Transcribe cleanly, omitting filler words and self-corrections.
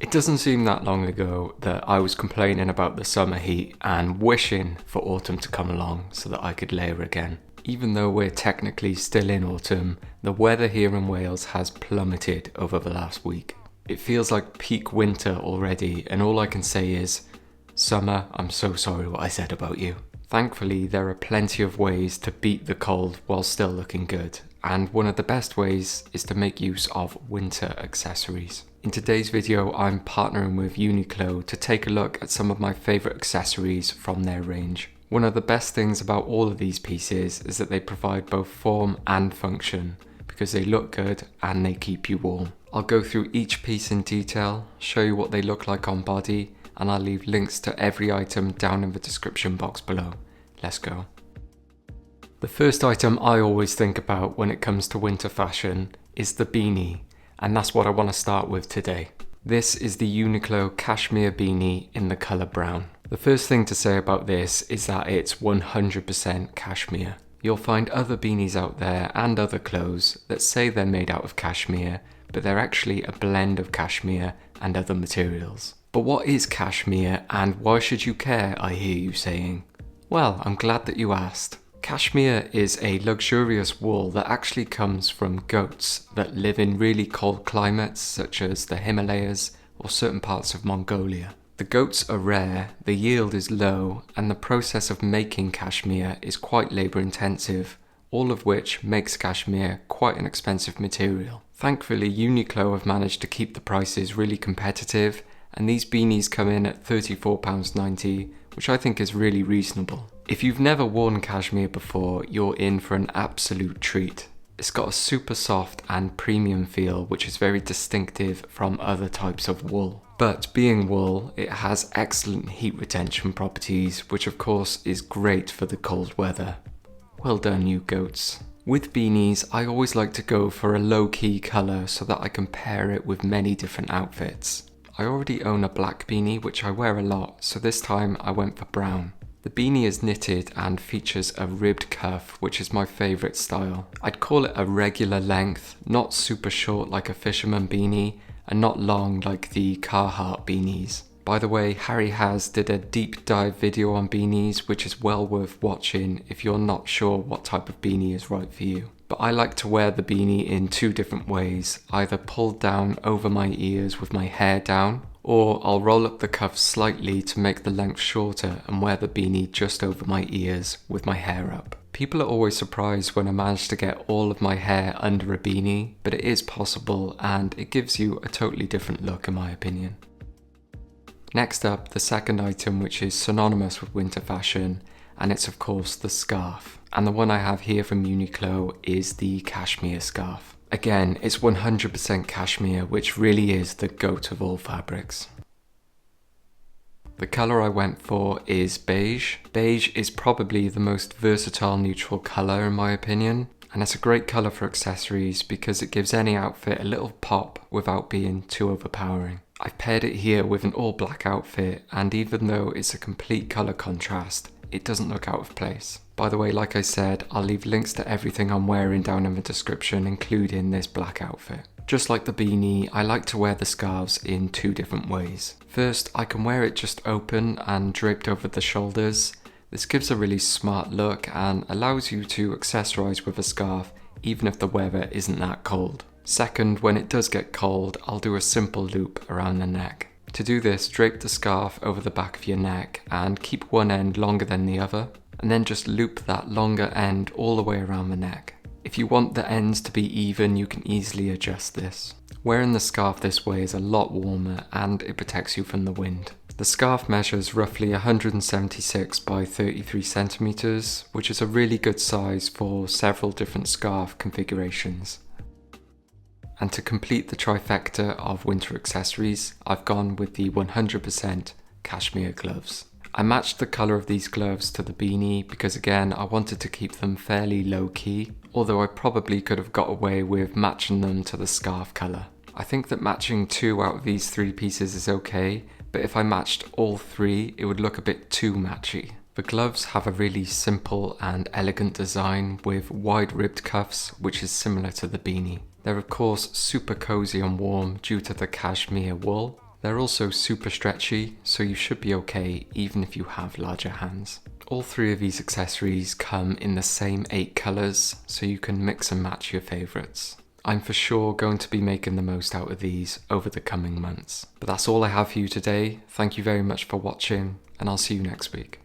It doesn't seem that long ago that I was complaining about the summer heat and wishing for autumn to come along so that I could layer again. Even though we're technically still in autumn, the weather here in Wales has plummeted over the last week. It feels like peak winter already, and all I can say is, summer, I'm so sorry what I said about you. Thankfully, there are plenty of ways to beat the cold while still looking good, and one of the best ways is to make use of winter accessories. In today's video, I'm partnering with Uniqlo to take a look at some of my favourite accessories from their range. One of the best things about all of these pieces is that they provide both form and function, because they look good and they keep you warm. I'll go through each piece in detail, show you what they look like on body, and I'll leave links to every item down in the description box below. Let's go. The first item I always think about when it comes to winter fashion is the beanie, and that's what I want to start with today. This is the Uniqlo cashmere beanie in the colour brown. The first thing to say about this is that it's 100% cashmere. You'll find other beanies out there and other clothes that say they're made out of cashmere, but they're actually a blend of cashmere and other materials. But what is cashmere and why should you care, I hear you saying? Well, I'm glad that you asked. Cashmere is a luxurious wool that actually comes from goats that live in really cold climates such as the Himalayas or certain parts of Mongolia. The goats are rare, the yield is low, and the process of making cashmere is quite labour intensive, all of which makes cashmere quite an expensive material. Thankfully, Uniqlo have managed to keep the prices really competitive, and these beanies come in at £34.90, which I think is really reasonable. If you've never worn cashmere before, you're in for an absolute treat. It's got a super soft and premium feel, which is very distinctive from other types of wool. But being wool, it has excellent heat retention properties, which of course is great for the cold weather. Well done, you goats. With beanies, I always like to go for a low-key colour so that I can pair it with many different outfits. I already own a black beanie which I wear a lot, so this time I went for brown. The beanie is knitted and features a ribbed cuff, which is my favourite style. I'd call it a regular length, not super short like a fisherman beanie, and not long like the Carhartt beanies. By the way, Harry Has did a deep dive video on beanies, which is well worth watching if you're not sure what type of beanie is right for you. But I like to wear the beanie in two different ways, either pulled down over my ears with my hair down, or I'll roll up the cuffs slightly to make the length shorter and wear the beanie just over my ears with my hair up. People are always surprised when I manage to get all of my hair under a beanie, but it is possible and it gives you a totally different look in my opinion. Next up, the second item which is synonymous with winter fashion, and it's of course the scarf. And the one I have here from Uniqlo is the cashmere scarf. Again, it's 100% cashmere, which really is the goat of all fabrics. The colour I went for is beige. Beige is probably the most versatile neutral colour in my opinion, and it's a great colour for accessories because it gives any outfit a little pop without being too overpowering. I've paired it here with an all black outfit, and even though it's a complete colour contrast, it doesn't look out of place. By the way, like I said, I'll leave links to everything I'm wearing down in the description, including this black outfit. Just like the beanie, I like to wear the scarves in two different ways. First, I can wear it just open and draped over the shoulders. This gives a really smart look and allows you to accessorize with a scarf even if the weather isn't that cold. Second, when it does get cold, I'll do a simple loop around the neck. To do this, drape the scarf over the back of your neck and keep one end longer than the other, and then just loop that longer end all the way around the neck. If you want the ends to be even, you can easily adjust this. Wearing the scarf this way is a lot warmer and it protects you from the wind. The scarf measures roughly 176 by 33 centimeters, which is a really good size for several different scarf configurations. And to complete the trifecta of winter accessories, I've gone with the 100% cashmere gloves. I matched the colour of these gloves to the beanie because again I wanted to keep them fairly low key, although I probably could have got away with matching them to the scarf colour. I think that matching 2 out of these 3 pieces is okay, but if I matched all 3 it would look a bit too matchy. The gloves have a really simple and elegant design with wide ribbed cuffs, which is similar to the beanie. They're of course super cozy and warm due to the cashmere wool, They're also super stretchy, so you should be okay even if you have larger hands. All 3 of these accessories come in the same 8 colours, so you can mix and match your favourites. I'm for sure going to be making the most out of these over the coming months. But that's all I have for you today. Thank you very much for watching, and I'll see you next week.